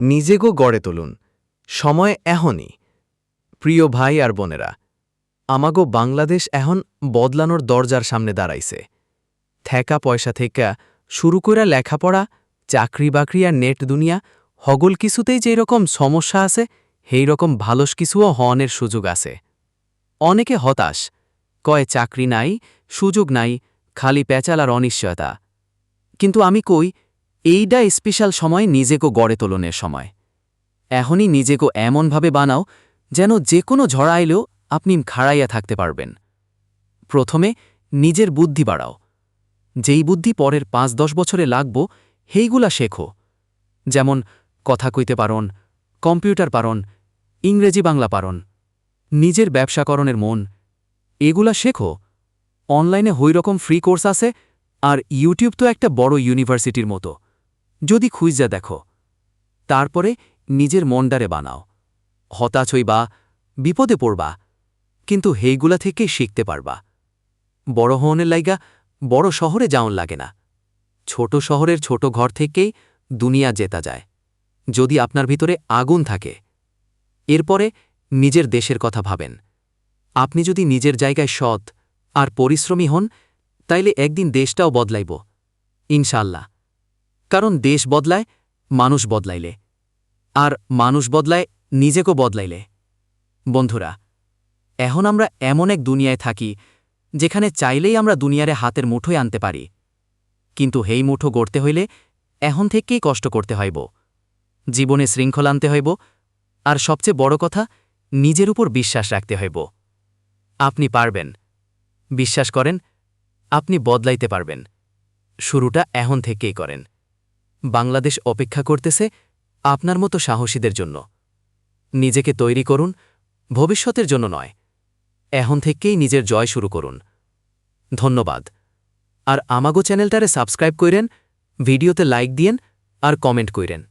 নিজেগো গড়ে তুলুন সময় এখনই। প্রিয় ভাই আর বোনেরা, আমাগো বাংলাদেশ এখন বদলানোর দরজার সামনে দাঁড়াইছে। ঠেকা পয়সা থেকে শুরু কইরা লেখাপড়া, চাকরি বাকরি আর নেট দুনিয়া হগল কিছুতেই যেই রকম সমস্যা আছে, সেই রকম ভালস কিছুও হওয়ানের সুযোগ আছে। অনেকে হতাশ, কয় চাকরি নাই, সুযোগ নাই, খালি পেঁচাল আর অনিশ্চয়তা। কিন্তু আমি কই, এইডা স্পেশাল সময় নিজেকে গড়ে তোলনের সময়। এখনই নিজেকে এমনভাবে বানাও যেন যে কোনো ঝড় আইলেও আপনি খাড়াইয়া থাকতে পারবেন। প্রথমে নিজের বুদ্ধি বাড়াও। যেই বুদ্ধি পরের ৫-১০ বছরে লাগব, সেইগুলা শেখো। যেমন কথা কইতে পারন, কম্পিউটার পারন, ইংরেজি বাংলা পারন, নিজের ব্যবসাকরণের মন, এগুলা শেখো। অনলাইনে হইরকম ফ্রি কোর্স আছে, আর ইউটিউব তো একটা বড় ইউনিভার্সিটির মতো, যদি খুঁজা দেখো। তারপরে নিজের মনডারে বানাও। হতাশ হইবা, বিপদে পড়বা, কিন্তু হেইগুলা থেকে শিখতে পারবা। বড় হওনের লাইগা বড় শহরে যাওন লাগে না। ছোট শহরের ছোট ঘর থেকেই দুনিয়া জেতা যায়, যদি আপনার ভিতরে আগুন থাকে। এরপরে নিজের দেশের কথা ভাবেন। আপনি যদি নিজের জায়গায় সৎ আর পরিশ্রমী হন, তাইলে একদিন দেশটাও বদলাইব, ইনশাল্লাহ। কারণ দেশ বদলায় মানুষ বদলাইলে, আর মানুষ বদলায় নিজেকেও বদলাইলে। বন্ধুরা, এখন আমরা এমন এক দুনিয়ায় থাকি যেখানে চাইলেই আমরা দুনিয়ারে হাতের মুঠোয় আনতে পারি, কিন্তু হেই মুঠো গড়তে হইলে এখন থেকেই কষ্ট করতে হইব। জীবনে শৃঙ্খলা আনতে হইব, আর সবচেয়ে বড় কথা, নিজের উপর বিশ্বাস রাখতে হইব। আপনি পারবেন, বিশ্বাস করেন, আপনি বদলাইতে পারবেন। শুরুটা এখন থেকেই করেন। বাংলাদেশ অপেক্ষা করতেছে আপনার মতো সাহসীদের জন্য। নিজেকে তৈরি করুন, ভবিষ্যতের জন্য নয়, এখন থেকেই নিজের জয় শুরু করুন। ধন্যবাদ। আর আমাগো চ্যানেলটারে সাবস্ক্রাইব কইরেন, ভিডিওতে লাইক দিয়েন আর কমেন্ট কইরেন।